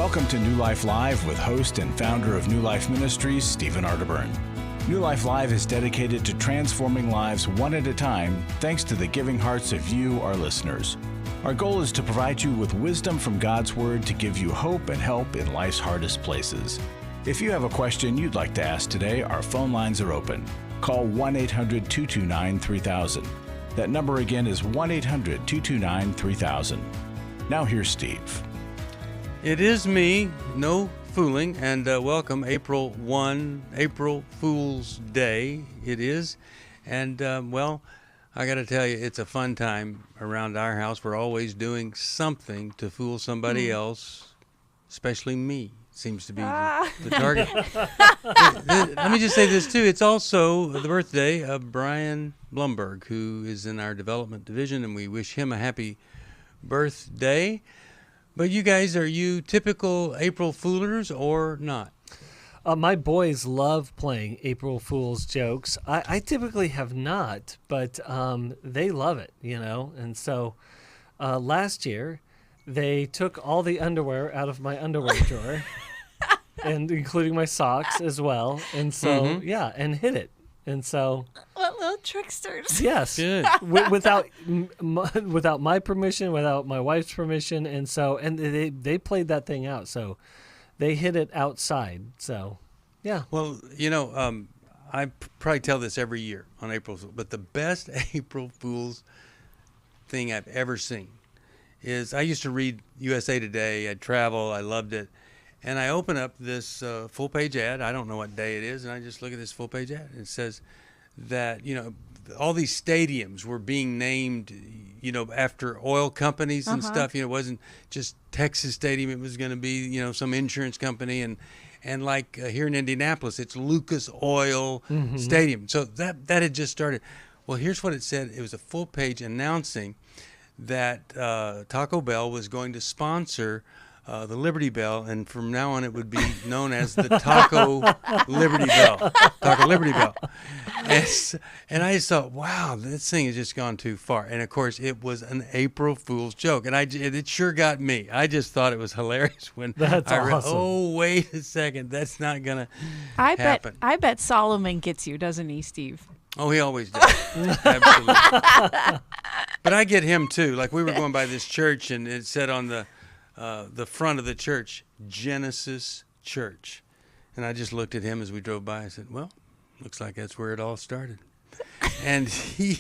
Welcome to New Life Live with host and founder of New Life Ministries, Stephen Arterburn. New Life Live is dedicated to transforming lives one at a time, thanks to the giving hearts of you, our listeners. Our goal is to provide you with wisdom from God's Word to give you hope and help in life's hardest places. If you have a question you'd like to ask today, our phone lines are open. Call 1-800-229-3000. That number again is 1-800-229-3000. Now here's Steve. It is me, no fooling, and welcome April 1, April Fool's Day it is. And, well, I got to tell you, it's a fun time around our house. We're always doing something to fool somebody else, especially me. Seems to be the target. Let me just say this, too. It's also the birthday of Brian Blumberg, who is in our development division, and we wish him a happy birthday. But you guys, are you typical April Foolers or not? My boys love playing April Fool's jokes. I typically have not, but they love it, you know. And so last year, they took all the underwear out of my underwear drawer, and including my socks as well. And so, yeah, and hid it. And so, what little tricksters! Yes, without my permission, without my wife's permission, and so, and they played that thing out. So, they hid it outside. So, yeah. Well, you know, I probably tell this every year on April Fool's, but the best April Fool's thing I've ever seen is I used to read USA Today. I'd travel. I loved it. And I open up this full-page ad. I don't know what day it is, and I just look at this full-page ad. It says that, you know, all these stadiums were being named, you know, after oil companies and stuff. You know, it wasn't just Texas Stadium. It was going to be, you know, some insurance company. And like here in Indianapolis, it's Lucas Oil Stadium. So that had just started. Well, here's what it said. It was a full-page announcing that Taco Bell was going to sponsor the Liberty Bell, and from now on it would be known as the Taco Liberty Bell. Taco Liberty Bell. And I just thought, wow, this thing has just gone too far. And, of course, it was an April Fool's joke, and it sure got me. I just thought it was hilarious when That's I read, awesome. oh, wait a second, that's not going to happen. I bet Solomon gets you, doesn't he, Steve? Oh, he always does. Absolutely. But I get him, too. Like, we were going by this church, and it said on the front of the church, Genesis Church. And I just looked at him as we drove by. I said, well, looks like that's where it all started. And he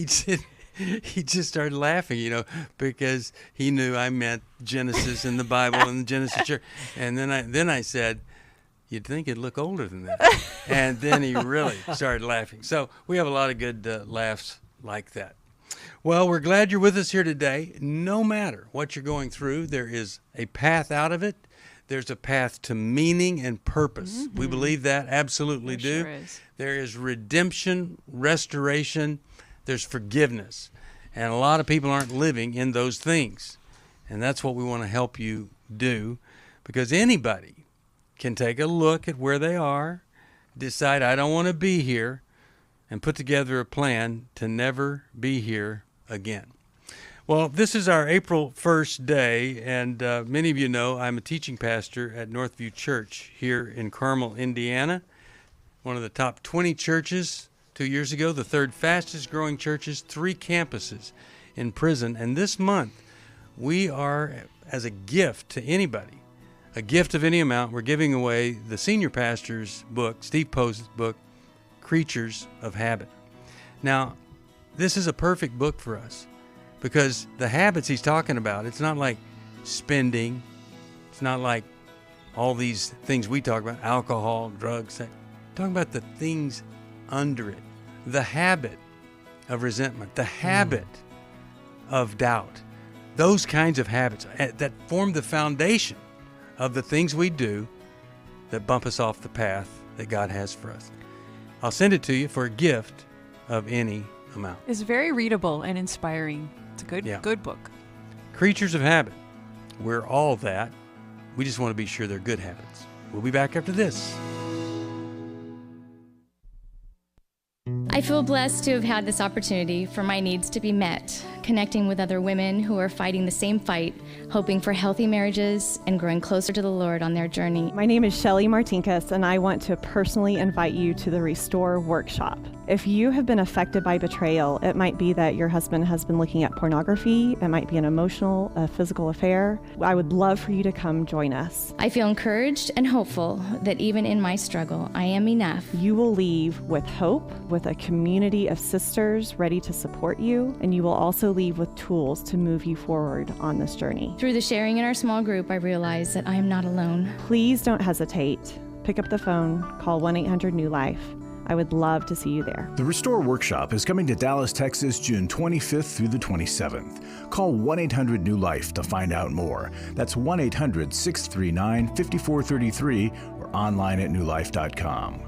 just started laughing, you know, because he knew I meant Genesis in the Bible and the Genesis Church. And then I said, you'd think it'd look older than that. And then he really started laughing. So we have a lot of good laughs like that. Well, we're glad you're with us here today. No matter what you're going through, there is a path out of it. There's a path to meaning and purpose. We believe that, absolutely do. Sure is. There is redemption, restoration, there's forgiveness. And a lot of people aren't living in those things. And that's what we want to help you do, because anybody can take a look at where they are, decide, I don't want to be here, and put together a plan to never be here again. Well, this is our April 1st day, and many of you know I'm a teaching pastor at Northview Church here in Carmel, Indiana, one of the top 20 churches 2 years ago, the third fastest growing churches, 3 campuses in prison. And this month, we are, as a gift to anybody, a gift of any amount, we're giving away the senior pastor's book, Steve Post's book, Creatures of Habit. Now, this is a perfect book for us because the habits he's talking about, it's not like spending. It's not like all these things we talk about, alcohol, drugs, sex. Talking about the things under it. The habit of resentment, the habit of doubt, those kinds of habits that form the foundation of the things we do that bump us off the path that God has for us. I'll send it to you for a gift of any amount. It's very readable and inspiring. It's a good book. Creatures of Habit. We're all that. We just want to be sure they're good habits. We'll be back after this. I feel blessed to have had this opportunity for my needs to be met, connecting with other women who are fighting the same fight, hoping for healthy marriages and growing closer to the Lord on their journey. My name is Shelly Martinkus, and I want to personally invite you to the Restore Workshop. If you have been affected by betrayal, it might be that your husband has been looking at pornography, it might be an emotional, a physical affair. I would love for you to come join us. I feel encouraged and hopeful that even in my struggle, I am enough. You will leave with hope, with a community of sisters ready to support you, and you will also leave with tools to move you forward on this journey. Through the sharing in our small group, I realize that I am not alone. Please don't hesitate. Pick up the phone, call 1-800-NEW-LIFE. I would love to see you there. The Restore Workshop is coming to Dallas, Texas, June 25th through the 27th. Call 1-800-NEW-LIFE to find out more. That's 1-800-639-5433 or online at newlife.com.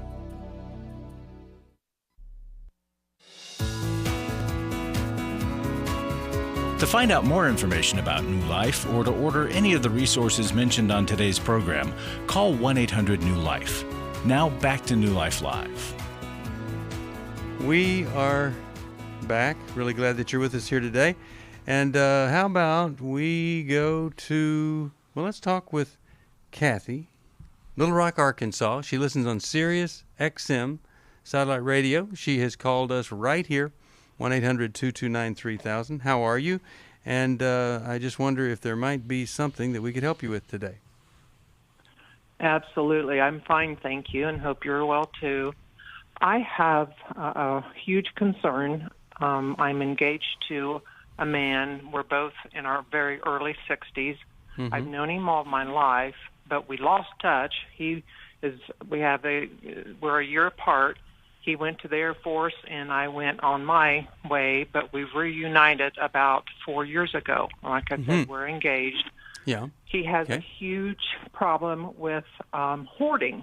To find out more information about New Life or to order any of the resources mentioned on today's program, call 1-800-NEW-LIFE. Now back to New Life Live. We are back. Really glad that you're with us here today. And how about we go to, well, let's talk with Kathy, Little Rock, Arkansas. She listens on Sirius XM satellite radio. She has called us right here, 1-800-229-3000. How are you? And I just wonder if there might be something that we could help you with today. Absolutely. I'm fine, thank you, and hope you're well, too. I have a huge concern. I'm engaged to a man. We're both in our very early 60s. Mm-hmm. I've known him all my life, but we lost touch. We're a year apart. He went to the Air Force, and I went on my way, but we've reunited about 4 years ago. Like I said, we're engaged. Yeah. He has a huge problem with hoarding,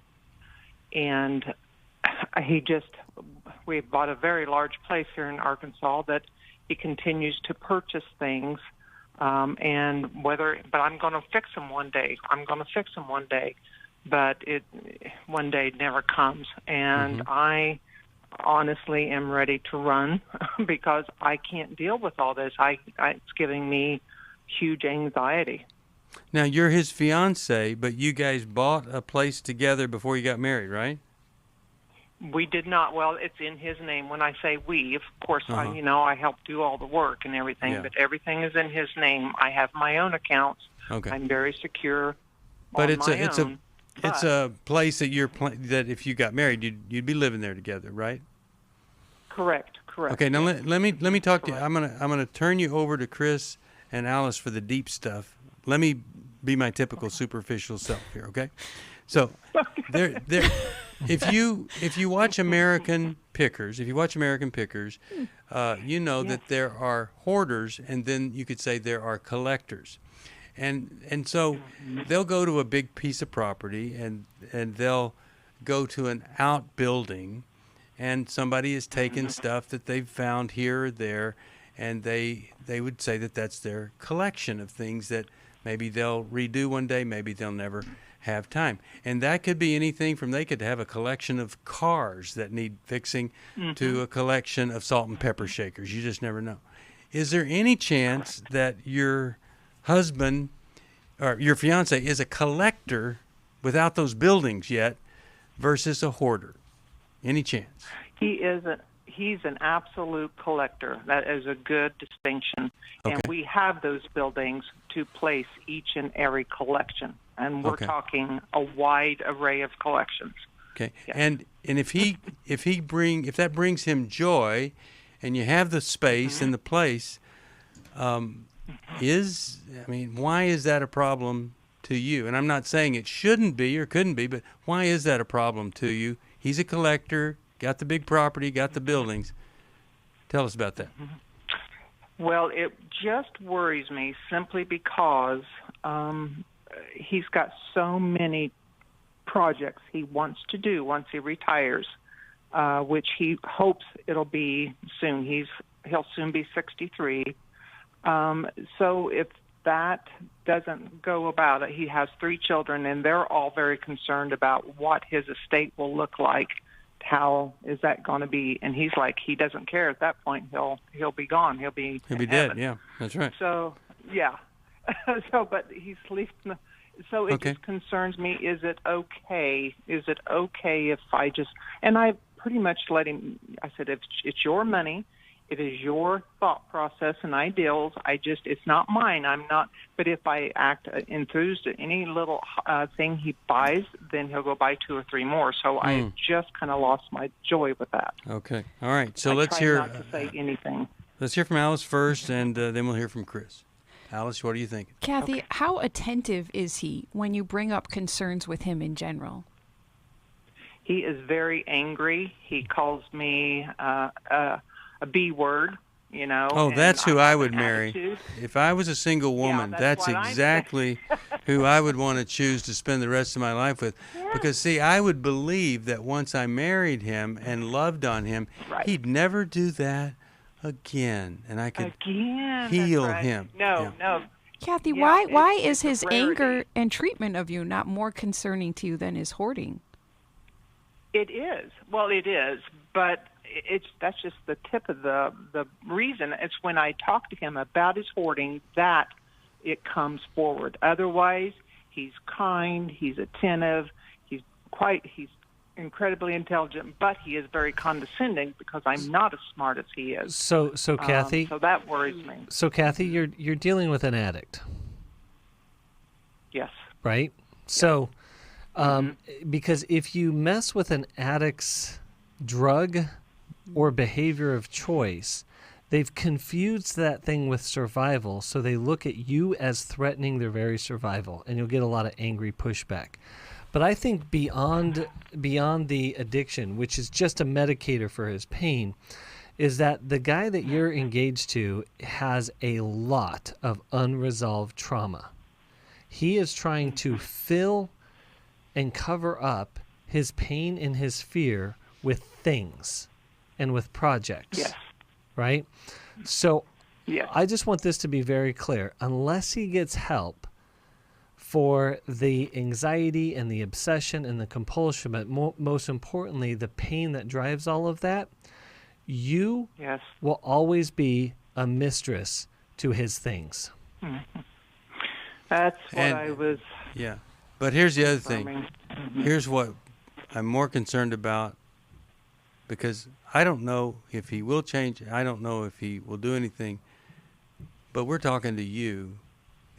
and we bought a very large place here in Arkansas that he continues to purchase things, but I'm going to fix them one day. But one day never comes, and I honestly am ready to run because I can't deal with all this. It's giving me huge anxiety. Now, you're his fiance, but you guys bought a place together before you got married, right? We did not. Well, it's in his name. When I say we, of course, I help do all the work and everything, but everything is in his name. I have my own accounts. Okay. I'm very secure. But it's a place that that if you got married, you'd be living there together, right? Correct. Okay. Now let me talk to you. I'm gonna turn you over to Chris and Alice for the deep stuff. Let me be my typical superficial self here, okay? So, if you watch American Pickers, you know that there are hoarders, and then you could say there are collectors, and so they'll go to a big piece of property, and they'll go to an outbuilding, and somebody has taken stuff that they've found here or there, and they would say that that's their collection of things that maybe they'll redo one day, maybe they'll never have time. And that could be anything from they could have a collection of cars that need fixing to a collection of salt and pepper shakers. You just never know. Is there any chance that your husband or your fiance is a collector without those buildings yet versus a hoarder? Any chance? He's an absolute collector. That is a good distinction. Okay. And we have those buildings to place each and every collection. And we're talking a wide array of collections. Okay. Yes. And if that brings him joy and you have the space and the place, why is that a problem to you? And I'm not saying it shouldn't be or couldn't be, but why is that a problem to you? He's a collector. Got the big property, got the buildings. Tell us about that. Well, it just worries me simply because he's got so many projects he wants to do once he retires, which he hopes it'll be soon. He'll soon be 63. So if that doesn't go about it, he has 3 children, and they're all very concerned about what his estate will look like how is that going to be? And he's like, he doesn't care at that point. He'll be gone. He'll be dead. heaven. Yeah, that's right. So yeah, but he's leaving. So it just concerns me. Is it okay? Is it okay if I just, and I pretty much let him, I said, if it's your money, it is your thought process and ideals. It's not mine. I'm not, but if I act enthused at any little thing he buys, then he'll go buy 2 or 3 more. So I just kind of lost my joy with that. Okay. All right. So let's hear. Not to say anything. Let's hear from Alice first, and then we'll hear from Chris. Alice, what are you thinking? Kathy, how attentive is he when you bring up concerns with him in general? He is very angry. He calls me a B word, you know. Oh, that's who I would marry. Attitude. If I was a single woman, that's exactly who I would want to choose to spend the rest of my life with. Yeah. Because, see, I would believe that once I married him and loved on him, he'd never do that again, and I could heal him. No. Kathy, why is his anger and treatment of you not more concerning to you than his hoarding? It is. Well, it is, but that's just the tip of the reason. It's when I talk to him about his hoarding that it comes forward. Otherwise, he's kind, he's attentive, he's incredibly intelligent, but he is very condescending because I'm not as smart as he is. So Kathy. So that worries me. So Kathy, you're dealing with an addict. Yes. Right. Yes. So, because if you mess with an addict's drug or behavior of choice, they've confused that thing with survival. So they look at you as threatening their very survival, and you'll get a lot of angry pushback. But I think beyond the addiction, which is just a medicator for his pain, is that the guy that you're engaged to has a lot of unresolved trauma. He is trying to fill and cover up his pain and his fear with things and with projects. Yes. Right? So yes. I just want this to be very clear. Unless he gets help for the anxiety and the obsession and the compulsion, but most importantly, the pain that drives all of that, you will always be a mistress to his things. Mm-hmm. That's what I was... Yeah. But here's the other thing. Mm-hmm. Here's what I'm more concerned about, because I don't know if he will change. I don't know if he will do anything. But we're talking to you,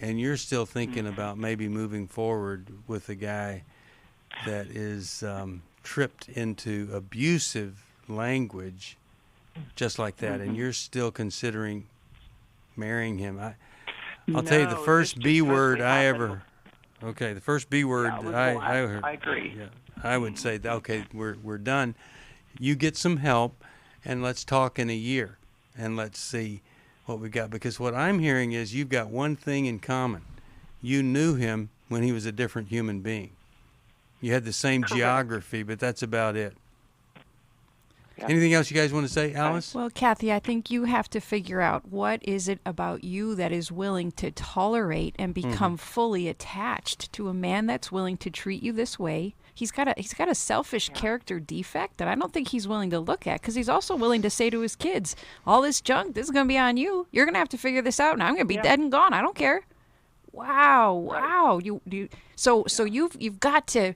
and you're still thinking about maybe moving forward with a guy that is tripped into abusive language just like that, and you're still considering marrying him. I'll tell you, the first B word I ever... Okay, the first B word I heard. I agree. Yeah, I would say, okay, we're done. You get some help, and let's talk in a year, and let's see what we got. Because what I'm hearing is you've got one thing in common. You knew him when he was a different human being. You had the same geography, but that's about it. Yeah. Anything else you guys want to say, Alice? Well, Kathy, I think you have to figure out what is it about you that is willing to tolerate and become fully attached to a man that's willing to treat you this way. He's got a selfish character defect that I don't think he's willing to look at, because he's also willing to say to his kids, all this junk, this is going to be on you. You're going to have to figure this out, and I'm going to be dead and gone. I don't care. Wow. So you've got to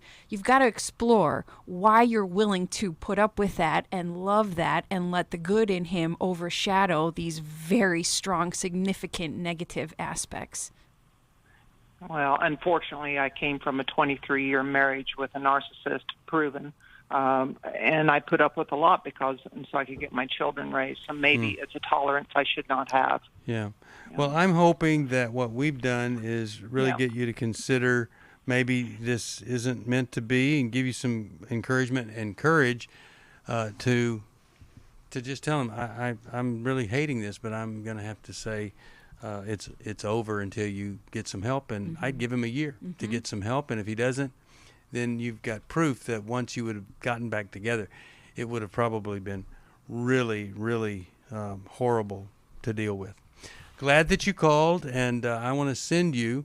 explore why you're willing to put up with that and love that and let the good in him overshadow these very strong, significant negative aspects. Well, unfortunately, I came from a 23-year marriage with a narcissist, proven, and I put up with a lot so I could get my children raised. So maybe it's a tolerance I should not have. Yeah. Well, I'm hoping that what we've done is really get you to consider maybe this isn't meant to be, and give you some encouragement and courage to just tell him, I'm really hating this, but I'm going to have to say it's over until you get some help. And I'd give him a year to get some help, and if he doesn't, then you've got proof that once you would have gotten back together, it would have probably been really, really horrible to deal with. Glad that you called, and I want to send you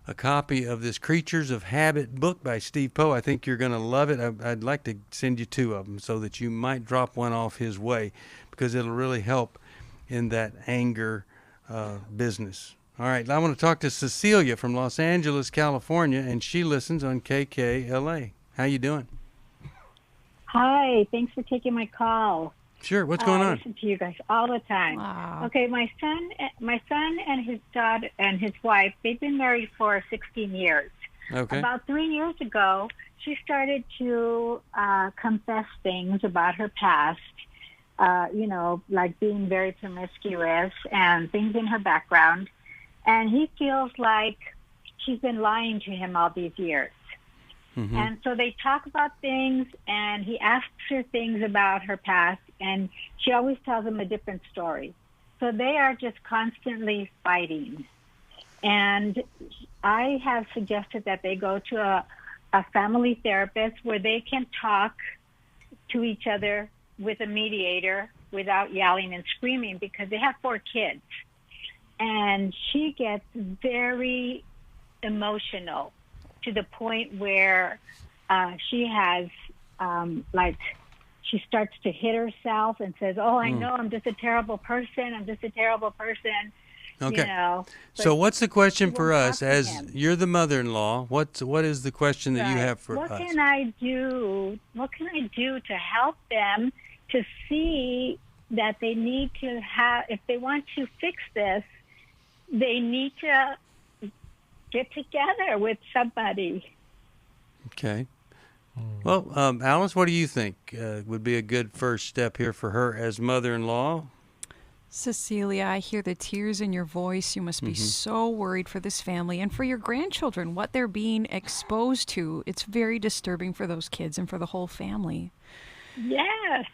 a copy of this Creatures of Habit book by Steve Poe. I think you're going to love it. I'd like to send you 2 of them so that you might drop one off his way, because it'll really help in that anger business. All right, I want to talk to Cecilia from Los Angeles, California, and she listens on KKLA. How you doing? Hi, thanks for taking my call. Sure. What's going I on? listen to you guys all the time. Wow. Okay, my son and his daughter and his wife, they've been married for 16 years. Okay. About 3 years ago, she started to confess things about her past, like being very promiscuous and things in her background. And he feels like she's been lying to him all these years. Mm-hmm. And so they talk about things, and he asks her things about her past, and she always tells him a different story. So they are just constantly fighting. And I have suggested that they go to a family therapist where they can talk to each other with a mediator without yelling and screaming, because they have 4 kids. And she gets very emotional to the point where she has, she starts to hit herself and says, "Oh, I know, I'm just a terrible person. I'm just a terrible person." Okay. You know, So what's the question she for won't us? talk to As him. you're the mother-in-law, what is the question that you Right. have for what us? Can I do? What can I do to help them to see that they need to have, if they want to fix this, they need to get together with somebody. Okay. Well, Alice, what do you think would be a good first step here for her as mother-in-law? Cecilia, I hear the tears in your voice. You must be so worried for this family and for your grandchildren, what they're being exposed to. It's very disturbing for those kids and for the whole family. Yes.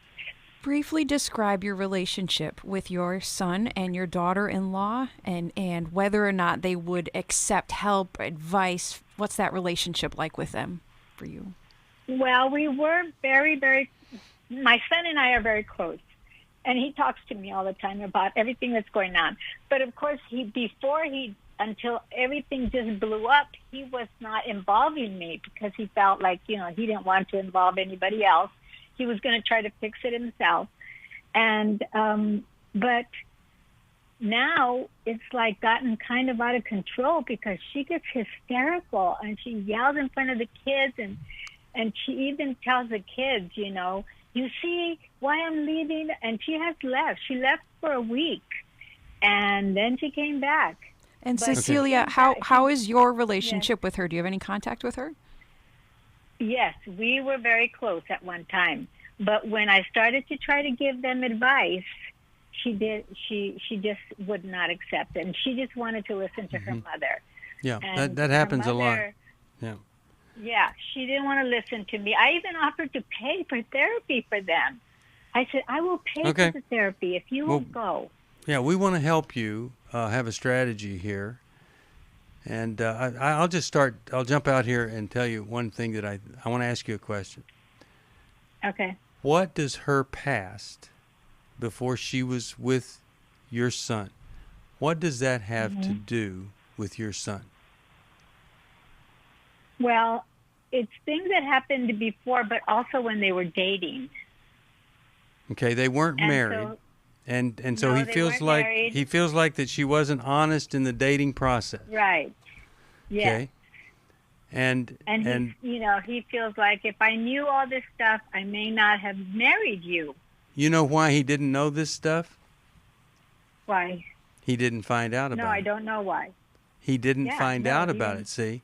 Briefly describe your relationship with your son and your daughter-in-law, and whether or not they would accept help, advice. What's that relationship like with them for you? Well, we were very, very, my son and I are very close. And he talks to me all the time about everything that's going on. But of course, until everything just blew up, he was not involving me, because he felt like, he didn't want to involve anybody else. He was going to try to fix it himself. And, but now it's like gotten kind of out of control, because she gets hysterical and she yells in front of the kids, and she even tells the kids, "You see why I'm leaving?" And she has left. She left for a week, and then she came back. And But- Cecilia, Okay. how is your relationship with her? Do you have any contact with her? Yes, we were very close at one time. But when I started to try to give them advice, she just would not accept it. And she just wanted to listen to her mother. Yeah, And that her happens a lot. mother- Yeah. Yeah, she didn't want to listen to me. I even offered to pay for therapy for them. I said, "I will pay Okay. for the therapy if you will go." Yeah, we want to help you have a strategy here. And I'll jump out here and tell you one thing that I want to ask you a question. Okay. What does her past, before she was with your son, what does that have to do with your son? Well, it's things that happened before, but also when they were dating. Okay, they weren't And married. so- And so No, he they feels weren't like married. he feels like that she wasn't honest in the dating process. Right. Yes. Okay. And he feels like, if I knew all this stuff, I may not have married you. you know why he didn't know this stuff? Why? He didn't find out about No, I it. don't know why. He didn't Yeah, find no, out he about didn't. it, see?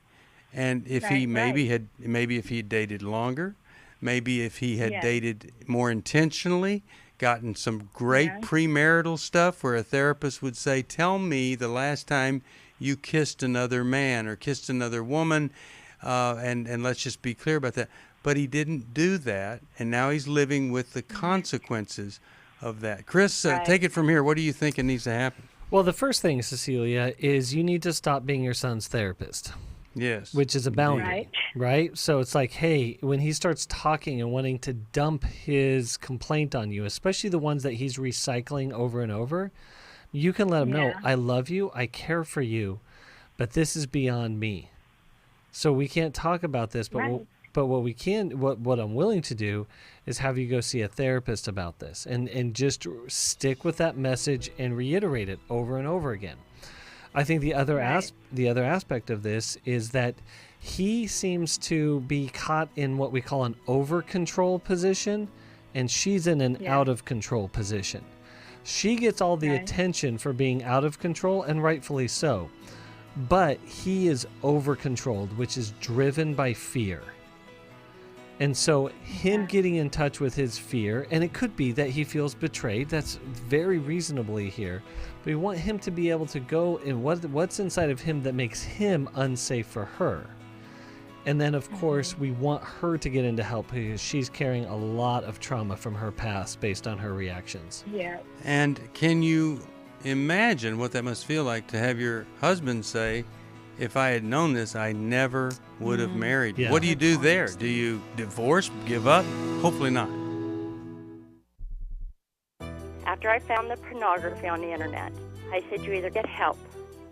And if he Right, maybe if he had dated longer, maybe if he had Yes. dated more intentionally, gotten some great Yes. premarital stuff where a therapist would say, "Tell me the last time you kissed another man or kissed another woman," and let's just be clear about that. But he didn't do that, and now he's living with the consequences of that. Chris, Right. take it from here. What do you think it needs to happen? Well, the first thing, Cecilia, is you need to stop being your son's therapist, Yes. which is a boundary, Right. right? So it's like, hey, when he starts talking and wanting to dump his complaint on you, especially the ones that he's recycling over and over, you can let him know, Yeah. I love you, I care for you, but this is beyond me. So we can't talk about this, but Right. what we can, what I'm willing to do is have you go see a therapist about this and just stick with that message and reiterate it over and over again. I think the other aspect of this is that he seems to be caught in what we call an over control position, and she's in an out of control position. She gets all the attention for being out of control, and rightfully so. But he is over controlled, which is driven by fear. And so him getting in touch with his fear, and it could be that he feels betrayed. That's very reasonably here. But we want him to be able to go in what's inside of him that makes him unsafe for her. And then, of course, we want her to get into help because she's carrying a lot of trauma from her past based on her reactions. Yeah. And can you imagine what that must feel like to have your husband say, if I had known this, I never would have married you? Yeah. What do you do there? Do you divorce, give up? Hopefully not. After I found the pornography on the internet, I said you either get help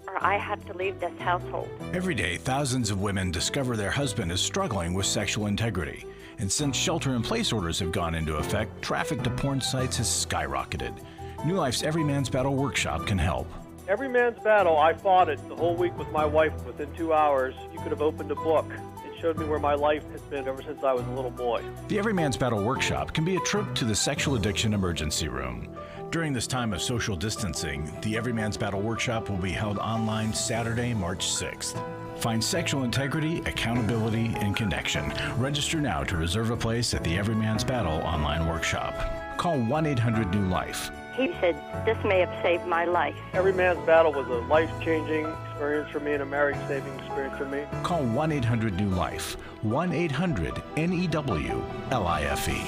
or I have to leave this household. Every day, thousands of women discover their husband is struggling with sexual integrity. And since shelter-in-place orders have gone into effect, traffic to porn sites has skyrocketed. New Life's Every Man's Battle workshop can help. Every man's battle, I fought it the whole week with my wife. Within 2 hours, you could have opened a book. It showed me where my life has been ever since I was a little boy. The Every Man's Battle workshop can be a trip to the sexual addiction emergency room. During this time of social distancing, the Every Man's Battle workshop will be held online Saturday, March 6th. Find sexual integrity, accountability, and connection. Register now to reserve a place at the Every Man's Battle online workshop. Call 1-800-NEW-LIFE. He said, this may have saved my life. Every man's battle was a life-changing experience for me and a marriage-saving experience for me. Call 1-800-NEW-LIFE. 1-800-NEWLIFE.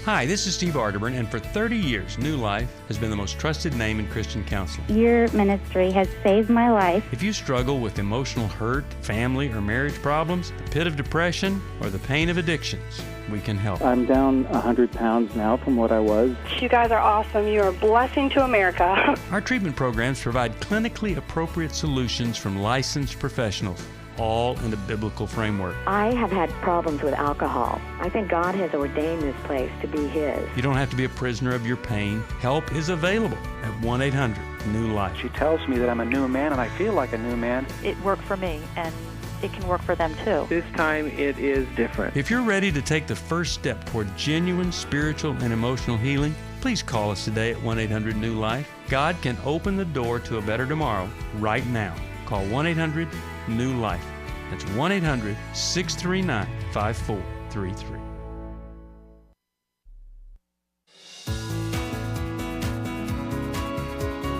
Hi, this is Steve Arterburn, and for 30 years, New Life has been the most trusted name in Christian counseling. Your ministry has saved my life. If you struggle with emotional hurt, family or marriage problems, the pit of depression, or the pain of addictions, we can help. I'm down 100 pounds now from what I was. You guys are awesome. You're a blessing to America. Our treatment programs provide clinically appropriate solutions from licensed professionals, all in a biblical framework. I have had problems with alcohol. I think God has ordained this place to be His. You don't have to be a prisoner of your pain. Help is available at 1-800-NEW-LIFE. She tells me that I'm a new man, and I feel like a new man. It worked for me, and it can work for them too. This time it is different. If you're ready to take the first step toward genuine spiritual and emotional healing, please call us today at 1-800-NEW-LIFE. God can open the door to a better tomorrow right now. Call 1-800-NEW-LIFE. That's 1-800-639-5433.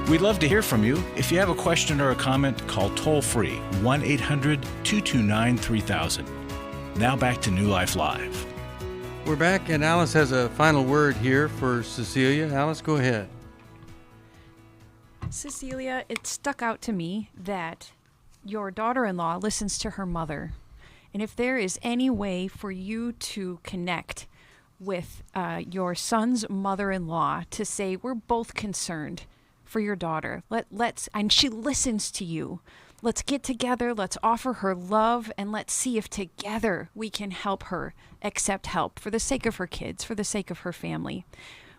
We'd love to hear from you. If you have a question or a comment, call toll-free 1-800-229-3000. Now back to New Life Live. We're back, and Alice has a final word here for Cecilia. Alice, go ahead. Cecilia, it stuck out to me that your daughter-in-law listens to her mother. And if there is any way for you to connect with your son's mother-in-law to say, we're both concerned for your daughter. And she listens to you. Let's get together, let's offer her love, and let's see if together we can help her accept help for the sake of her kids, for the sake of her family.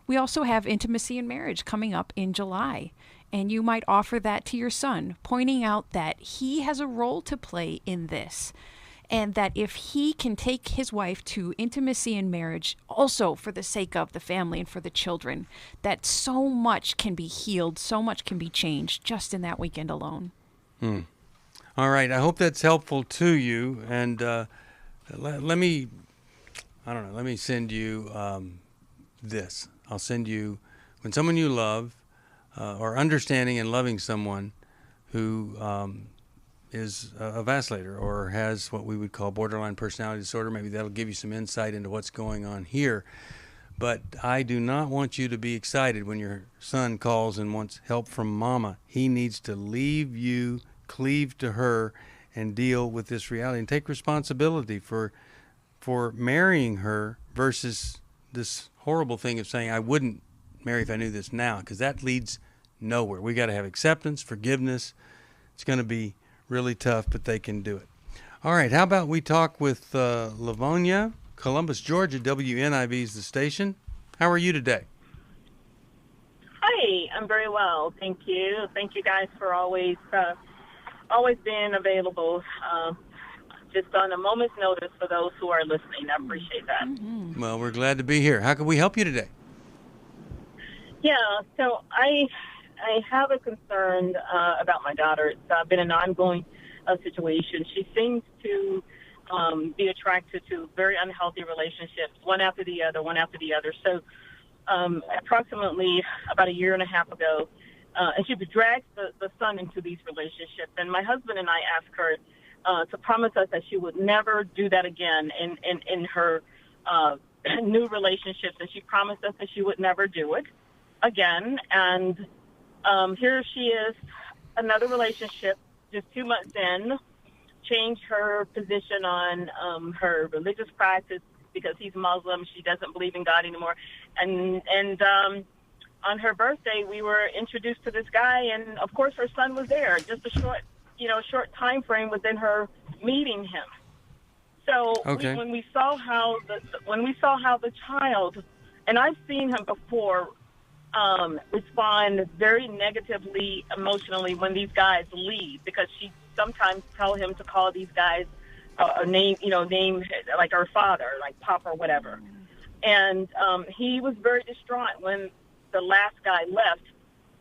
We also have Intimacy in Marriage coming up in July, and you might offer that to your son, pointing out that he has a role to play in this, and that if he can take his wife to Intimacy in Marriage, also for the sake of the family and for the children, that so much can be healed, so much can be changed just in that weekend alone. All right. I hope that's helpful to you. And let me send you this. I'll send you, when someone you love, or understanding and loving someone who is a vacillator or has what we would call borderline personality disorder, maybe that'll give you some insight into what's going on here. But I do not want you to be excited when your son calls and wants help from mama. He needs to leave you, cleave to her, and deal with this reality and take responsibility for marrying her versus this horrible thing of saying, I wouldn't marry if I knew this now, because that leads nowhere. We got to have acceptance, forgiveness. It's going to be really tough, but they can do it. All right, how about we talk with Livonia, Columbus, Georgia. WNIV is the station. How are you today? Hi, I'm very well, thank you. Thank you guys for always being available, just on a moment's notice for those who are listening. I appreciate that. Mm-hmm. Well, we're glad to be here. How can we help you today? Yeah, so I have a concern about my daughter. It's been an ongoing situation. She seems to be attracted to very unhealthy relationships, one after the other. So approximately about a year and a half ago, and she drags the son into these relationships. And my husband and I asked her to promise us that she would never do that again in her new relationships. And she promised us that she would never do it again. And here she is, another relationship, just 2 months in, changed her position on her religious practice because he's Muslim. She doesn't believe in God anymore. And on her birthday, we were introduced to this guy, and of course her son was there. Just a short time frame within her meeting him. So Okay. when we saw how the child, and I've seen him before, respond very negatively emotionally when these guys leave, because she sometimes tell him to call these guys a name like our father, like Pop or whatever. And he was very distraught when the last guy left.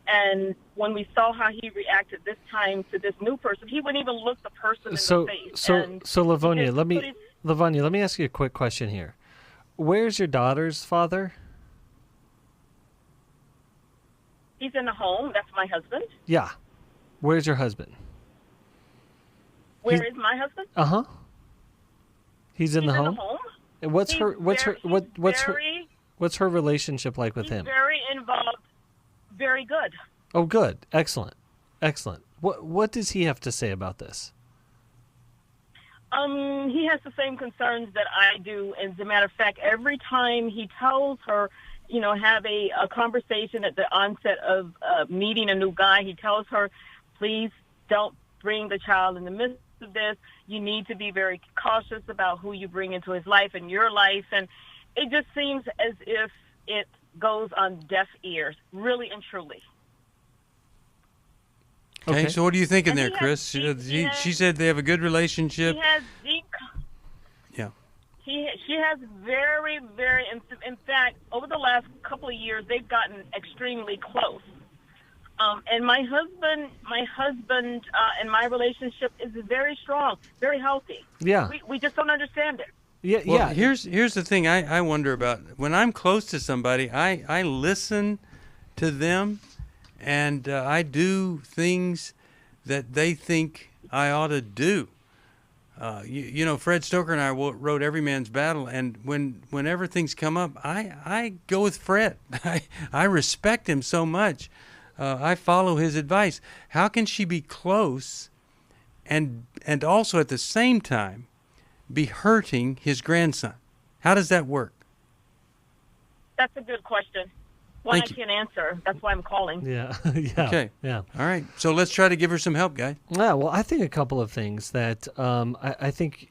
And when we saw how he reacted this time to this new person, he wouldn't even look the person in the face. So Livonia, let me ask you a quick question here. Where's your daughter's father? He's in the home. That's my husband. Yeah. Where's your husband? Where is my husband? Uh-huh. He's in the home? And what's He's her relationship like with him? Very involved. Very good. Oh, good. Excellent. What does he have to say about this? He has the same concerns that I do. As a matter of fact, every time he tells her, have a conversation at the onset of meeting a new guy, he tells her, please don't bring the child in the midst of this. You need to be very cautious about who you bring into his life and your life. And it just seems as if it goes on deaf ears, really and truly. Okay, so what are you thinking there, Chris? She said they have a good relationship. He has deep. Yeah. She has very, very. In fact, over the last couple of years, they've gotten extremely close. And my husband, and my relationship is very strong, very healthy. Yeah. We just don't understand it. Yeah, well, yeah. Here's the thing I wonder about. When I'm close to somebody, I listen to them, and I do things that they think I ought to do. Fred Stoker and I wrote Every Man's Battle, and whenever things come up, I go with Fred. I respect him so much. I follow his advice. How can she be close and also at the same time be hurting his grandson? How does that work? That's a good question. One I can't answer. That's why I'm calling. Yeah. Yeah. Okay. Yeah. All right. So let's try to give her some help, guys. Yeah. Well, I think a couple of things that I think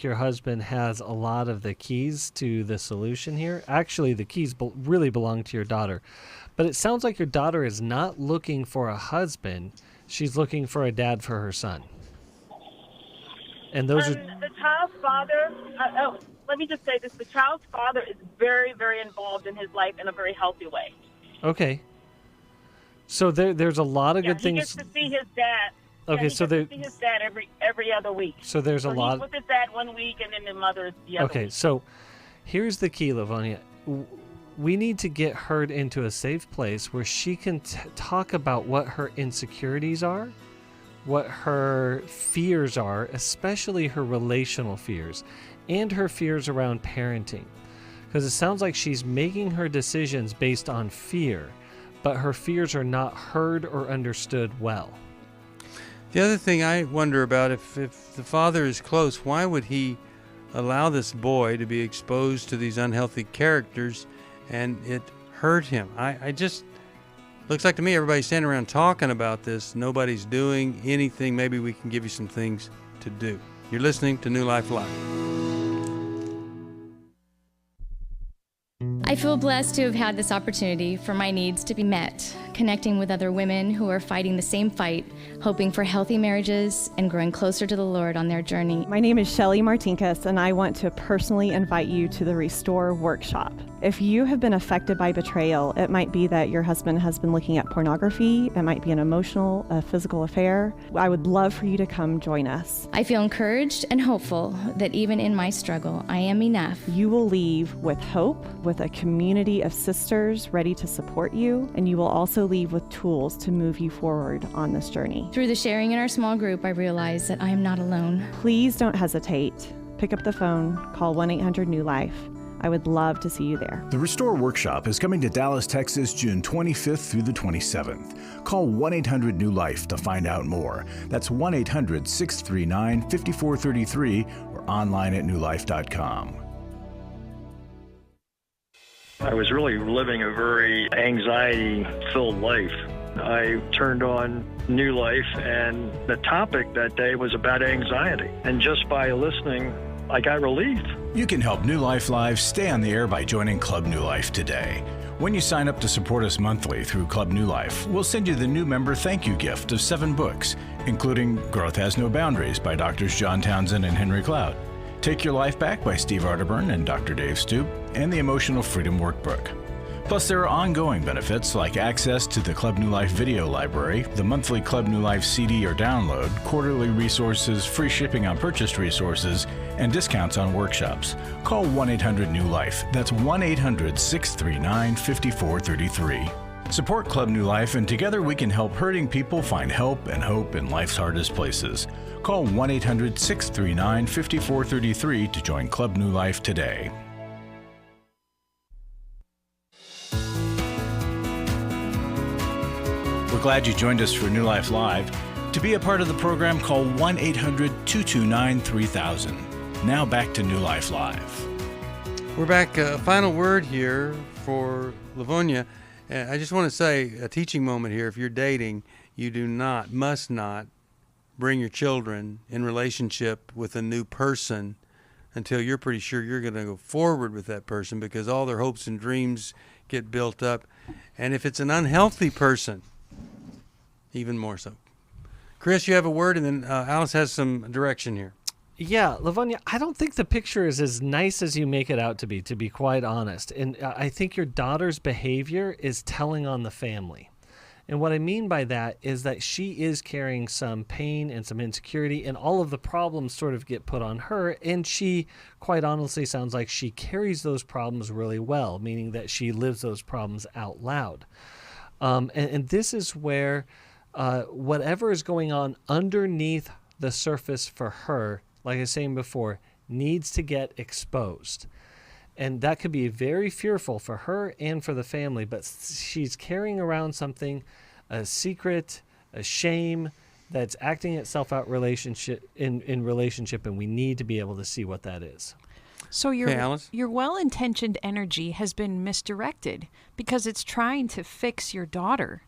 your husband has a lot of the keys to the solution here. Actually, the keys really belong to your daughter, but it sounds like your daughter is not looking for a husband; she's looking for a dad for her son. And those are the child's father. Let me just say this: the child's father is very, very involved in his life in a very healthy way. Okay. So there's a lot of good things. He gets to see his dad. Okay, he so gets to see his dad every other week. So there's a lot. He's with his dad one week, and then the mother the other. Okay, week. so here's the key, Livonia. We need to get her into a safe place where she can talk about what her insecurities are, what her fears are, especially her relational fears, and her fears around parenting. Because it sounds like she's making her decisions based on fear, but her fears are not heard or understood well. The other thing I wonder about, if the father is close, why would he allow this boy to be exposed to these unhealthy characters and it hurt him? looks like to me everybody's standing around talking about this. Nobody's doing anything. Maybe we can give you some things to do. You're listening to New Life Live. I feel blessed to have had this opportunity for my needs to be met, connecting with other women who are fighting the same fight, hoping for healthy marriages and growing closer to the Lord on their journey. My name is Shelly Martinkus, and I want to personally invite you to the Restore Workshop. If you have been affected by betrayal, it might be that your husband has been looking at pornography, it might be an emotional, a physical affair. I would love for you to come join us. I feel encouraged and hopeful that even in my struggle, I am enough. You will leave with hope, with a community of sisters ready to support you, and you will also leave with tools to move you forward on this journey. Through the sharing in our small group, I realize that I am not alone. Please don't hesitate. Pick up the phone, call 1-800-NEW-LIFE. I would love to see you there. The Restore Workshop is coming to Dallas, Texas, June 25th through the 27th. Call 1-800-NEW-LIFE to find out more. That's 1-800-639-5433 or online at newlife.com. I was really living a very anxiety-filled life. I turned on New Life, and the topic that day was about anxiety. And just by listening, I got relief. You can help New Life Live stay on the air by joining Club New Life today. When you sign up to support us monthly through Club New Life, we'll send you the new member thank you gift of 7 books, including Growth Has No Boundaries by Drs. John Townsend and Henry Cloud, Take Your Life Back by Steve Arterburn and Dr. Dave Stoop, and the Emotional Freedom Workbook. Plus, there are ongoing benefits like access to the Club New Life video library, the monthly Club New Life CD or download, quarterly resources, free shipping on purchased resources, and discounts on workshops. Call 1-800-NEW-LIFE. That's 1-800-639-5433. Support Club New Life, and together we can help hurting people find help and hope in life's hardest places. Call 1-800-639-5433 to join Club New Life today. We're glad you joined us for New Life Live. To be a part of the program, call 1-800-229-3000. Now back to New Life Live. We're back. A final word here for Livonia. I just want to say a teaching moment here. If you're dating, you must not bring your children in relationship with a new person until you're pretty sure you're going to go forward with that person, because all their hopes and dreams get built up. And if it's an unhealthy person, even more so. Chris, you have a word, and then Alice has some direction here. Yeah, Livonia, I don't think the picture is as nice as you make it out to be quite honest. And I think your daughter's behavior is telling on the family. And what I mean by that is that she is carrying some pain and some insecurity, and all of the problems sort of get put on her. And she, quite honestly, sounds like she carries those problems really well, meaning that she lives those problems out loud. And this is where whatever is going on underneath the surface for her, like I was saying before, needs to get exposed. And that could be very fearful for her and for the family, but she's carrying around something, a secret, a shame that's acting itself out in relationship, and we need to be able to see what that is. So your well-intentioned energy has been misdirected because it's trying to fix your daughter.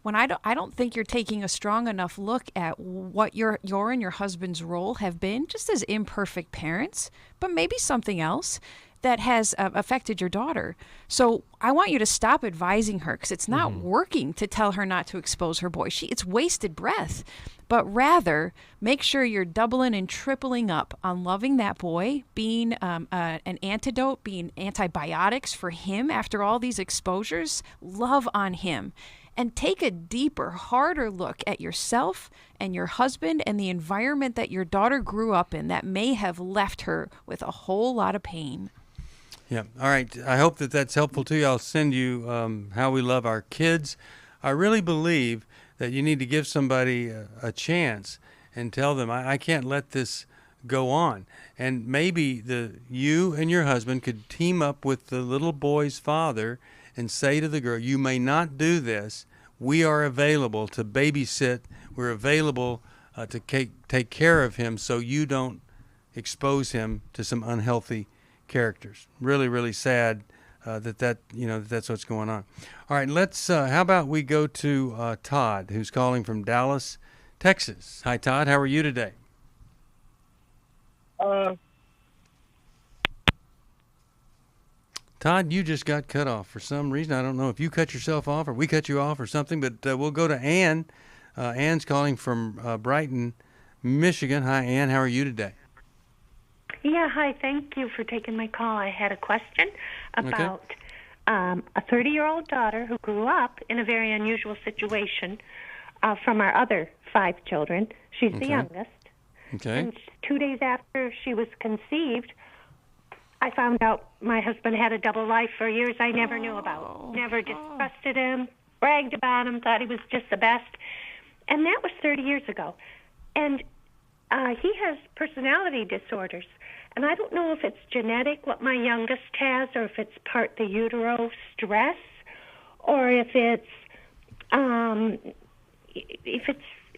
When I don't think you're taking a strong enough look at what your and your husband's role have been, just as imperfect parents, but maybe something else that has affected your daughter. So I want you to stop advising her, because it's not working to tell her not to expose her boy. It's wasted breath. But rather, make sure you're doubling and tripling up on loving that boy, being an antidote, being antibiotics for him after all these exposures. Love on him. And take a deeper, harder look at yourself and your husband and the environment that your daughter grew up in that may have left her with a whole lot of pain. Yeah. All right. I hope that that's helpful to you. I'll send you How We Love Our Kids. I really believe that you need to give somebody a chance and tell them, I can't let this go on. And maybe you and your husband could team up with the little boy's father and say to the girl, you may not do this. We are available to babysit. We're available to take care of him so you don't expose him to some unhealthy characters. Really, really sad that's what's going on. All right, let's. How about we go to Todd, who's calling from Dallas, Texas. Hi, Todd. How are you today? Todd, you just got cut off for some reason. I don't know if you cut yourself off or we cut you off or something, but we'll go to Ann. Ann's calling from Brighton, Michigan. Hi, Ann. How are you today? Yeah, hi. Thank you for taking my call. I had a question about a 30-year-old daughter who grew up in a very unusual situation from our other 5 children. She's the youngest. Okay. And 2 days after she was conceived, I found out my husband had a double life for years I never knew about. Never distrusted him, bragged about him, thought he was just the best. And that was 30 years ago. And he has personality disorders. And I don't know if it's genetic, what my youngest has, or if it's part the utero stress, or if it's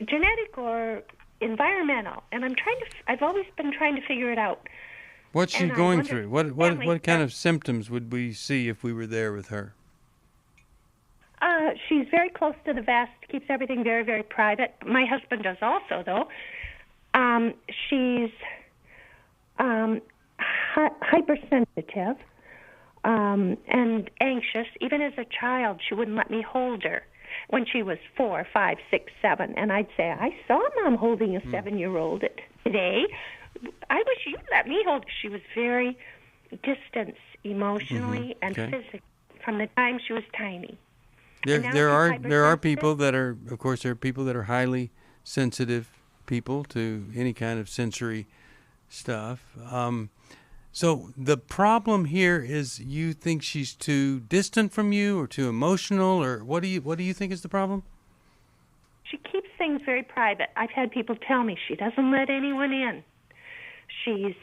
genetic or environmental. And I've always been trying to figure it out. What's she going through? What kind of symptoms would we see if we were there with her? She's very close to the vest, keeps everything very, very private. My husband does also, though. She's hypersensitive and anxious. Even as a child, she wouldn't let me hold her when she was 4, 5, 6, 7. And I'd say, I saw Mom holding a 7-year-old today. I wish you'd let me hold her. She was very distant emotionally and physically from the time she was tiny. There are people that are, of course, there are people that are highly sensitive people to any kind of sensory stuff. So the problem here is you think she's too distant from you or too emotional, or what do you think is the problem? She keeps things very private. I've had people tell me she doesn't let anyone in. She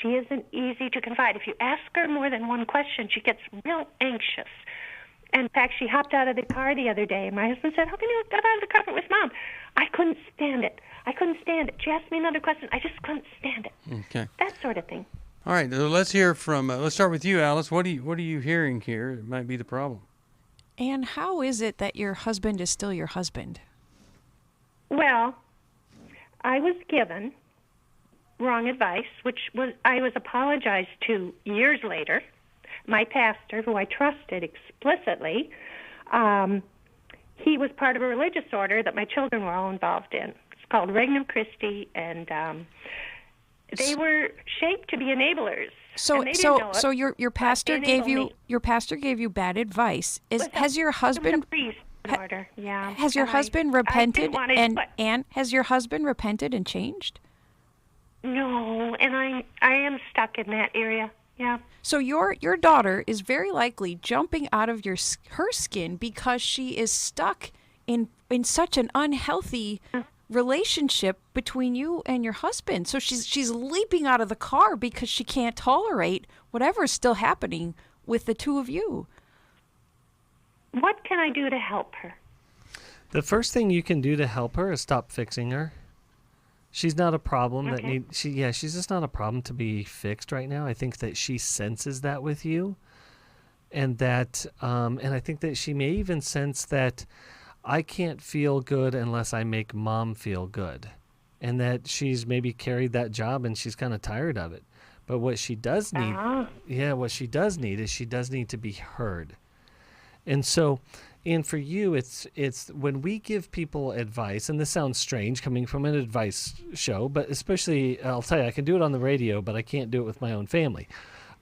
isn't easy to confide. If you ask her more than one question, she gets real anxious. In fact, she hopped out of the car the other day, and my husband said, "How can you get out of the car with Mom?" I couldn't stand it. She asked me another question. I just couldn't stand it. Okay. That sort of thing. All right. So let's hear from. Let's start with you, Alice. What are you hearing here? It might be the problem. And how is it that your husband is still your husband? Well, I was given wrong advice, I was apologized to years later. My pastor, who I trusted explicitly, he was part of a religious order that my children were all involved in. It's called Regnum Christi, and they were shaped to be enablers. So your pastor gave you bad advice. Has your husband order? Yeah. Has your husband repented and has your husband repented and changed? No, and I am stuck in that area. Yeah. So your daughter is very likely jumping out of her skin because she is stuck in such an unhealthy relationship between you and your husband. So she's leaping out of the car because she can't tolerate whatever is still happening with the two of you. What can I do to help her? The first thing you can do to help her is stop fixing her. She's not a problem she's just not a problem to be fixed right now. I think that she senses that with you, and that and I think that she may even sense that I can't feel good unless I make Mom feel good, and that she's maybe carried that job and she's kind of tired of it. But what she does need, is she does need to be heard. And so, and for you, it's when we give people advice, and this sounds strange coming from an advice show, but especially, I'll tell you, I can do it on the radio, but I can't do it with my own family.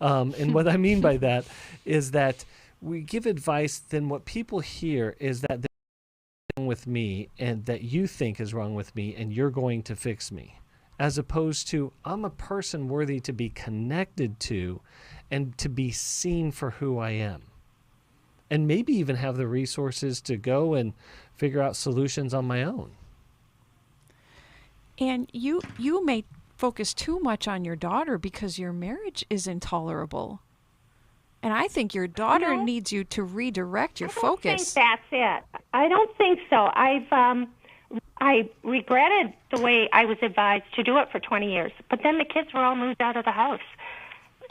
And what I mean by that is that we give advice, then what people hear is that there's wrong with me, and that you think is wrong with me, and you're going to fix me. As opposed to, I'm a person worthy to be connected to and to be seen for who I am. And maybe even have the resources to go and figure out solutions on my own. And you may focus too much on your daughter because your marriage is intolerable. And I think your daughter needs you to redirect your focus. I don't think that's it. I don't think so. I regretted the way I was advised to do it for 20 years. But then the kids were all moved out of the house.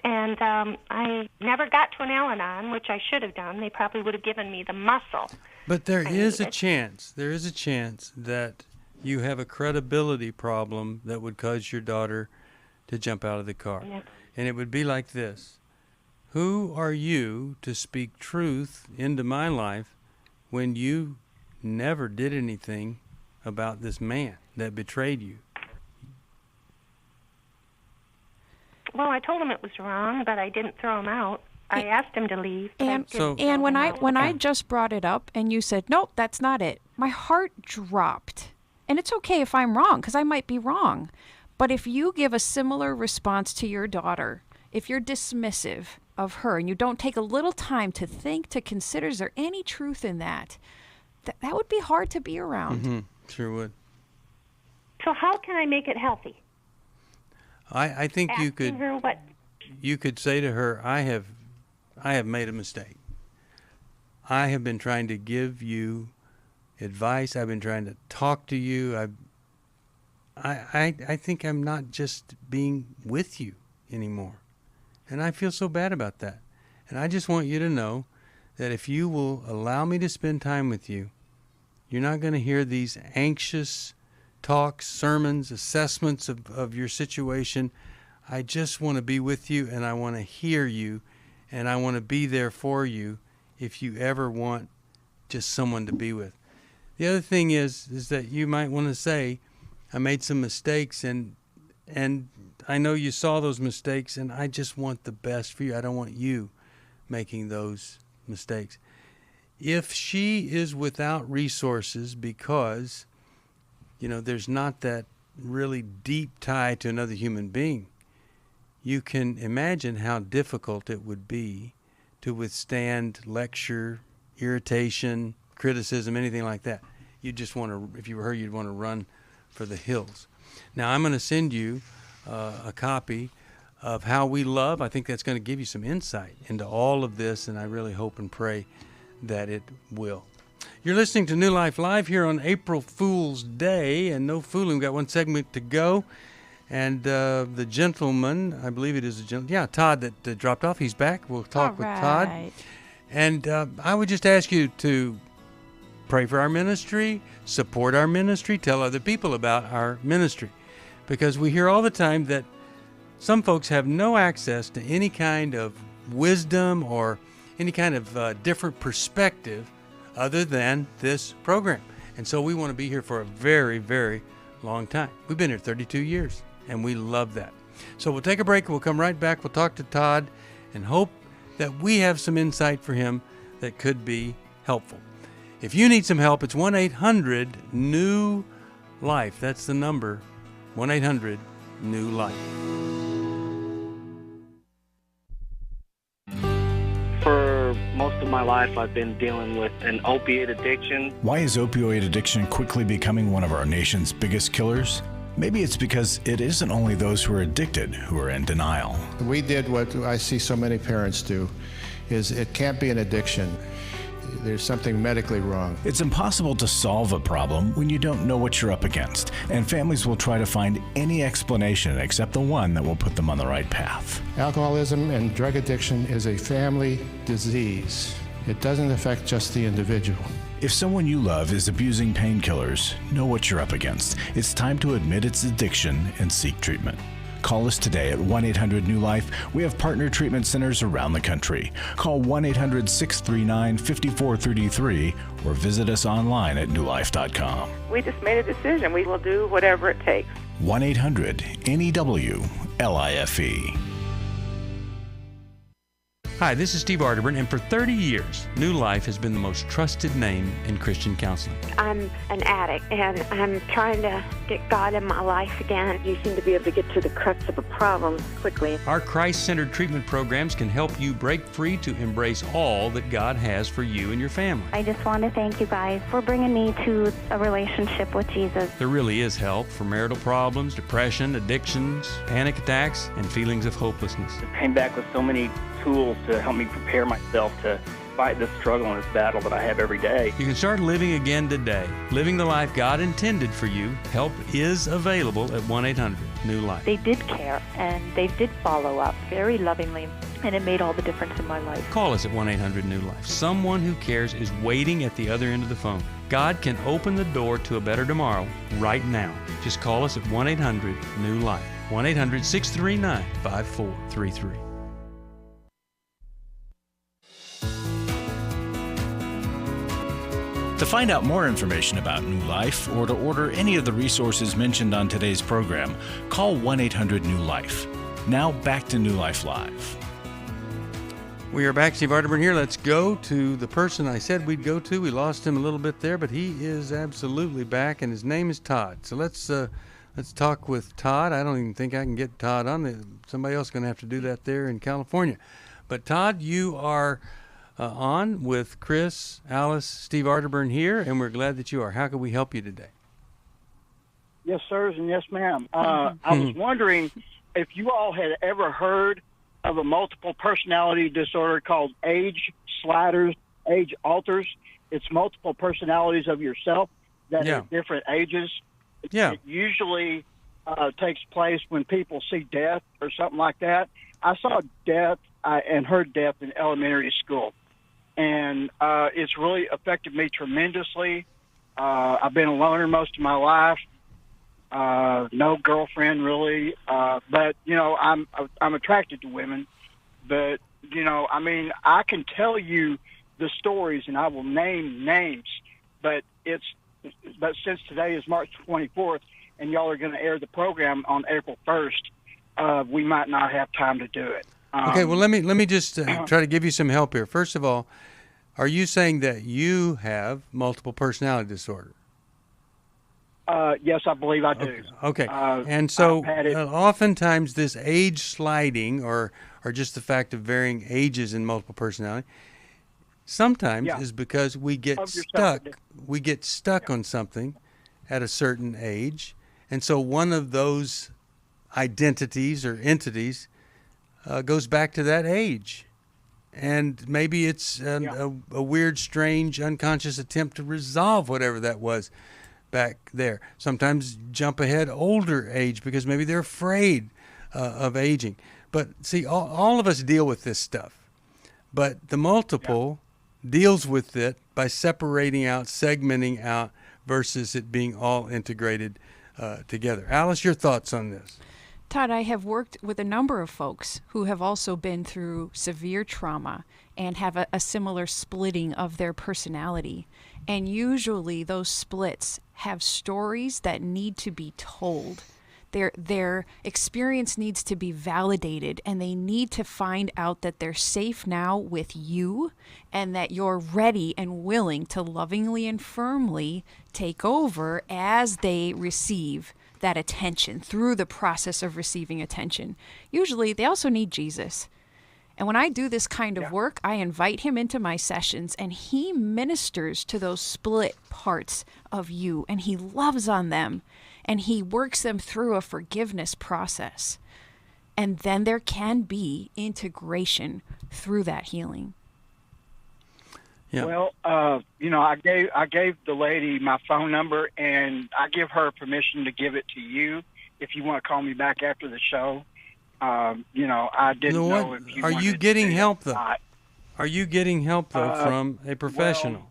And I never got to an Al-Anon, which I should have done. They probably would have given me the muscle. But there is a chance that you have a credibility problem that would cause your daughter to jump out of the car. Yep. And it would be like this. Who are you to speak truth into my life when you never did anything about this man that betrayed you? Well, I told him it was wrong, but I didn't throw him out. I asked him to leave. And when I just brought it up and you said, nope, that's not it, my heart dropped. And it's okay if I'm wrong, because I might be wrong. But if you give a similar response to your daughter, if you're dismissive of her and you don't take a little time to think, to consider, is there any truth in that? That would be hard to be around. Mm-hmm. Sure would. So how can I make it healthy? I think you could. Asking her what? You could say to her, I have made a mistake. I have been trying to give you advice. I've been trying to talk to you. I think I'm not just being with you anymore. And I feel so bad about that. And I just want you to know that if you will allow me to spend time with you, you're not going to hear these anxious talks, sermons, assessments of your situation. I just want to be with you, and I want to hear you, and I want to be there for you if you ever want just someone to be with. The other thing is that you might want to say, I made some mistakes, and I know you saw those mistakes, and I just want the best for you. I don't want you making those mistakes. If she is without resources because, there's not that really deep tie to another human being, you can imagine how difficult it would be to withstand lecture, irritation, criticism, anything like that. You just want to, if you were her, you'd want to run for the hills. Now, I'm going to send you a copy of How We Love. I think that's going to give you some insight into all of this, and I really hope and pray that it will. You're listening to New Life Live here on April Fool's Day, and no fooling, we've got one segment to go. And the gentleman, I believe it is a gentleman, Todd that dropped off, he's back. We'll talk with Todd. And I would just ask you to pray for our ministry, support our ministry, tell other people about our ministry. Because we hear all the time that some folks have no access to any kind of wisdom or any kind of different perspective other than this program. And so we want to be here for a very, very long time. We've been here 32 years, and we love that. So we'll take a break. We'll come right back. We'll talk to Todd and hope that we have some insight for him that could be helpful. If you need some help, it's 1-800-NEW-LIFE. That's the number, 1-800-NEW-LIFE. For most of my life, I've been dealing with an opiate addiction. Why is opioid addiction quickly becoming one of our nation's biggest killers? Maybe it's because it isn't only those who are addicted who are in denial. We did what I see so many parents do, is it can't be an addiction. There's something medically wrong. It's impossible to solve a problem when you don't know what you're up against, and families will try to find any explanation except the one that will put them on the right path. Alcoholism and drug addiction is a family disease. It doesn't affect just the individual. If someone you love is abusing painkillers, know what you're up against. It's time to admit its addiction and seek treatment. Call us today at 1-800-NEW-LIFE. We have partner treatment centers around the country. Call 1-800-639-5433 or visit us online at newlife.com. We just made a decision. We will do whatever it takes. 1-800-NEW-LIFE. Hi, this is Steve Arterburn, and for 30 years, New Life has been the most trusted name in Christian counseling. I'm an addict, and I'm trying to get God in my life again. You seem to be able to get to the crux of a problem quickly. Our Christ-centered treatment programs can help you break free to embrace all that God has for you and your family. I just want to thank you guys for bringing me to a relationship with Jesus. There really is help for marital problems, depression, addictions, panic attacks, and feelings of hopelessness. I came back with so many tools to help me prepare myself to fight this struggle and this battle that I have every day. You can start living again today, living the life God intended for you. Help is available at 1-800. New Life. They did care, and they did follow up very lovingly, and it made all the difference in my life. Call us at 1-800-NEW-LIFE. Someone who cares is waiting at the other end of the phone. God can open the door to a better tomorrow right now. Just call us at 1-800-NEW-LIFE. 1-800-639-5433. To find out more information about New Life or to order any of the resources mentioned on today's program, call 1-800-NEW-LIFE. Now back to New Life Live. We are back. Steve Arterburn here. Let's go to the person I said we'd go to. We lost him a little bit there, but he is absolutely back, and his name is Todd. So let's talk with Todd. I don't even think I can get Todd on. Somebody else is going to have to do that there in California. But Todd, you are on with Chris, Alice, Steve Arterburn here, and we're glad that you are. How can we help you today? Yes, sirs, and yes, ma'am. I was wondering if you all had ever heard of a multiple personality disorder called age sliders, age alters. It's multiple personalities of yourself that are different ages. It usually takes place when people see death or something like that. I saw death and heard death in elementary school, and it's really affected me tremendously. I've been a loner most of my life. No girlfriend really, but I'm attracted to women. But I mean, I can tell you the stories, and I will name names. But since today is March 24th, and y'all are going to air the program on April 1st, we might not have time to do it. Okay, well let me just try to give you some help here. First of all, are you saying that you have multiple personality disorder? Yes, I believe I do. Okay. And so oftentimes this age sliding or just the fact of varying ages in multiple personality sometimes is because we get stuck. We get stuck on something at a certain age. And so one of those identities or entities goes back to that age. And maybe it's a weird, strange, unconscious attempt to resolve whatever that was back there. Sometimes jump ahead older age because maybe they're afraid of aging. But see, all of us deal with this stuff. But the multiple deals with it by separating out, segmenting out, versus it being all integrated together. Alice, your thoughts on this? Todd, I have worked with a number of folks who have also been through severe trauma and have a similar splitting of their personality. And usually those splits have stories that need to be told. Their experience needs to be validated, and they need to find out that they're safe now with you and that you're ready and willing to lovingly and firmly take over as they receive that attention through the process of receiving attention. Usually they also need Jesus. And when I do this kind of work, I invite him into my sessions, and he ministers to those split parts of you, and he loves on them, and he works them through a forgiveness process. And then there can be integration through that healing. Yeah. Well, I gave the lady my phone number, and I give her permission to give it to you if you want to call me back after the show. I didn't know if you are wanted you getting to help do though? that. Are you getting help though from a professional?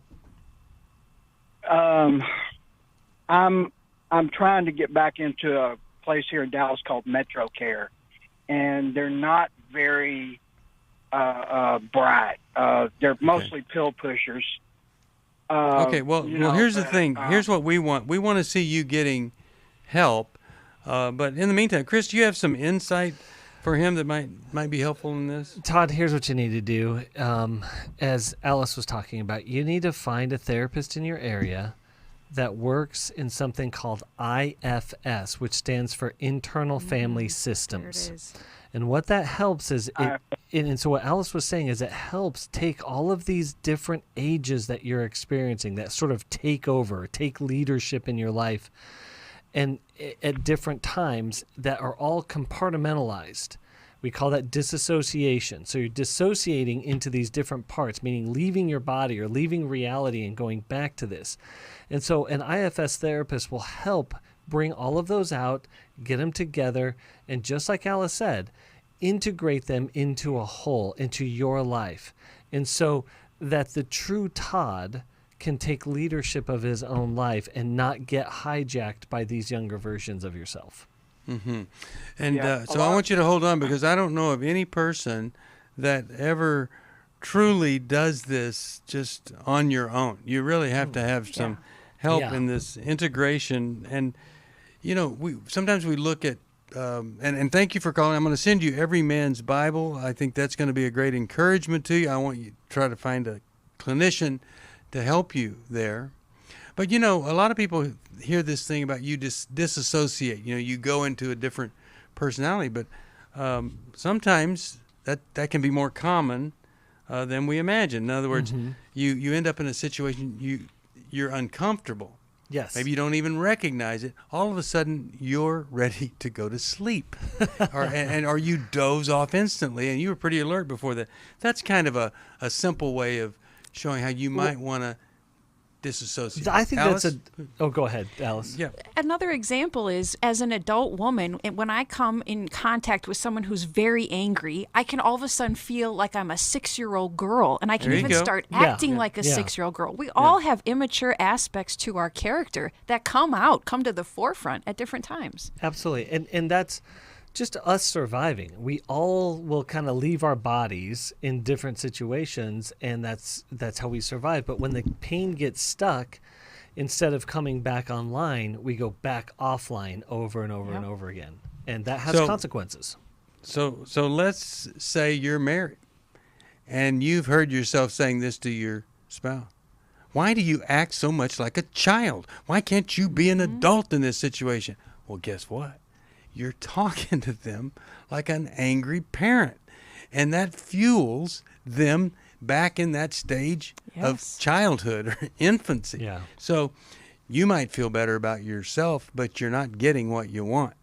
Well, I'm trying to get back into a place here in Dallas called Metro Care, and they're not very bright. They're mostly pill pushers. Okay, well, here's the thing. Here's what we want. We want to see you getting help. But in the meantime, Chris, do you have some insight for him that might be helpful in this? Todd, here's what you need to do. As Alice was talking about, you need to find a therapist in your area that works in something called IFS, which stands for Internal Family Systems. There it is. And what that helps is, and so what Alice was saying is it helps take all of these different ages that you're experiencing that sort of take over, take leadership in your life, and at different times that are all compartmentalized. We call that dissociation. So you're dissociating into these different parts, meaning leaving your body or leaving reality and going back to this. And so an IFS therapist will help bring all of those out, get them together, and just like Alice said, integrate them into a whole, into your life. And so that the true Todd can take leadership of his own life and not get hijacked by these younger versions of yourself. Mm-hmm. And so I want you to hold on, because I don't know of any person that ever truly does this just on your own. You really have to have some help in this integration. And, you know, sometimes we look at, and thank you for calling. I'm going to send you Every Man's Bible. I think that's going to be a great encouragement to you. I want you to try to find a clinician to help you there. But, you know, a lot of people hear this thing about you disassociate. You know, you go into a different personality. But sometimes that can be more common than we imagine. In other words, you end up in a situation you're uncomfortable. Yes. Maybe you don't even recognize it. All of a sudden, you're ready to go to sleep, or you doze off instantly, and you were pretty alert before that. That's kind of a simple way of showing how you might want to disassociate. I think Alice? go ahead, Alice. Yeah. Another example is, as an adult woman, when I come in contact with someone who's very angry, I can all of a sudden feel like I'm a 6-year-old girl, and I can even start acting like a 6-year-old girl. We all have immature aspects to our character that come to the forefront at different times. Absolutely. And that's just us surviving. We all will kind of leave our bodies in different situations, and that's how we survive. But when the pain gets stuck, instead of coming back online, we go back offline over and over and over again. And that has consequences. So let's say you're married and you've heard yourself saying this to your spouse. Why do you act so much like a child? Why can't you be an adult in this situation? Well, guess what? You're talking to them like an angry parent, and that fuels them back in that stage of childhood or infancy. Yeah. So you might feel better about yourself, but you're not getting what you want.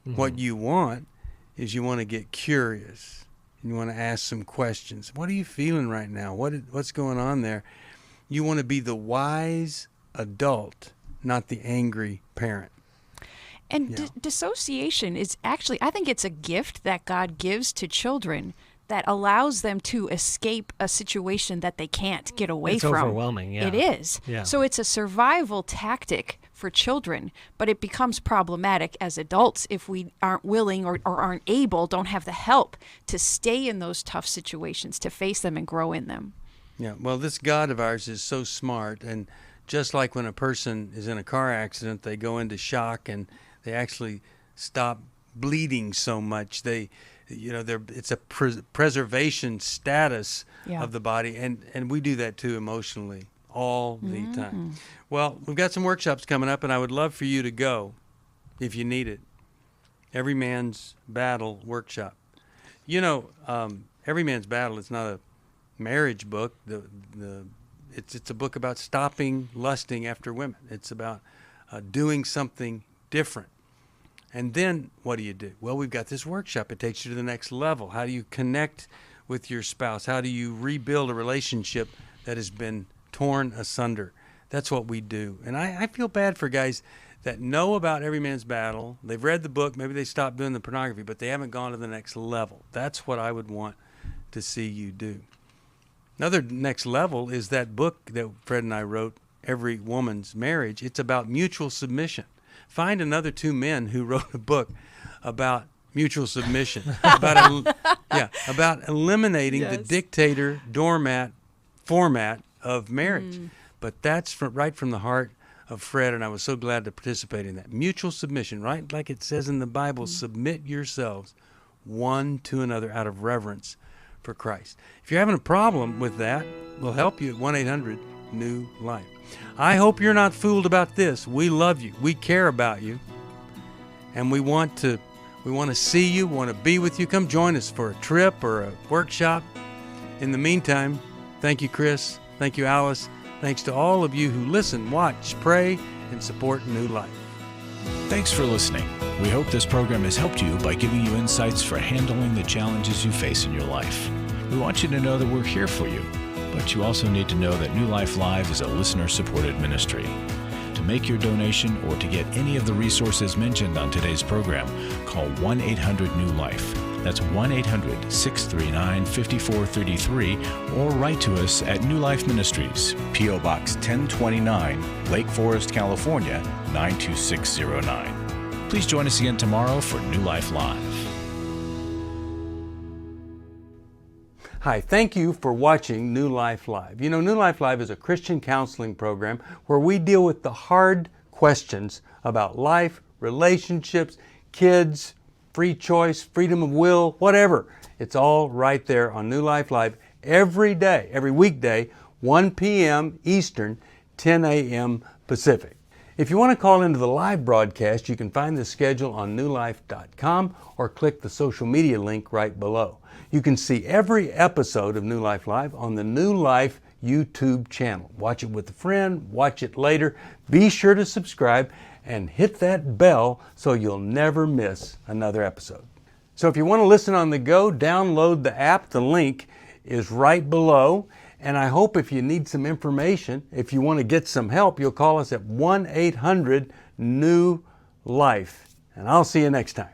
What you want is you want to get curious, and you want to ask some questions. What are you feeling right now? What's going on there? You want to be the wise adult, not the angry parent. And dissociation is actually, I think it's a gift that God gives to children that allows them to escape a situation that they can't get away from. It's overwhelming, It is. Yeah. So it's a survival tactic for children, but it becomes problematic as adults if we aren't willing or aren't able, don't have the help to stay in those tough situations, to face them and grow in them. Yeah, well, this God of ours is so smart, and just like when a person is in a car accident, they go into shock and they actually stop bleeding so much. It's a preservation status of the body, and we do that too emotionally all the time. Well, we've got some workshops coming up, and I would love for you to go if you need it. Every Man's Battle workshop. You know, Every Man's Battle is not a marriage book. It's a book about stopping lusting after women. It's about doing something different. And then what do? Well, we've got this workshop. It takes you to the next level. How do you connect with your spouse? How do you rebuild a relationship that has been torn asunder? That's what we do. And I feel bad for guys that know about Every Man's Battle. They've read the book. Maybe they stopped doing the pornography, but they haven't gone to the next level. That's what I would want to see you do. Another next level is that book that Fred and I wrote, Every Woman's Marriage. It's about mutual submission. Find another two men who wrote a book about mutual submission, about eliminating the dictator, doormat format of marriage. But that's right from the heart of Fred, and I was so glad to participate in that. Mutual submission, right? Like it says in the Bible, submit yourselves one to another out of reverence for Christ. If you're having a problem with that, we'll help you at 1-800-NEW-LIFE. I hope you're not fooled about this. We love you. We care about you. And we want to see you, want to be with you. Come join us for a trip or a workshop. In the meantime, thank you, Chris. Thank you, Alice. Thanks to all of you who listen, watch, pray, and support New Life. Thanks for listening. We hope this program has helped you by giving you insights for handling the challenges you face in your life. We want you to know that we're here for you, but you also need to know that New Life Live is a listener-supported ministry. To To make your donation or to get any of the resources mentioned on today's program, call 1-800-NEW-LIFE. That's 1-800-639-5433, or write to us at New Life Ministries, P.O. Box 1029, Lake Forest, California, 92609. Please join us again tomorrow for New Life Live. Hi, thank you for watching New Life Live. You know, New Life Live is a Christian counseling program where we deal with the hard questions about life, relationships, kids, free choice, freedom of will, whatever. It's all right there on New Life Live every day, every weekday, 1 p.m. Eastern, 10 a.m. Pacific. If you want to call into the live broadcast, you can find the schedule on newlife.com or click the social media link right below. You can see every episode of New Life Live on the New Life YouTube channel. Watch it with a friend, watch it later. Be sure to subscribe and hit that bell so you'll never miss another episode. So if you want to listen on the go, download the app. The link is right below. And I hope if you need some information, if you want to get some help, you'll call us at 1-800-NEW-LIFE. And I'll see you next time.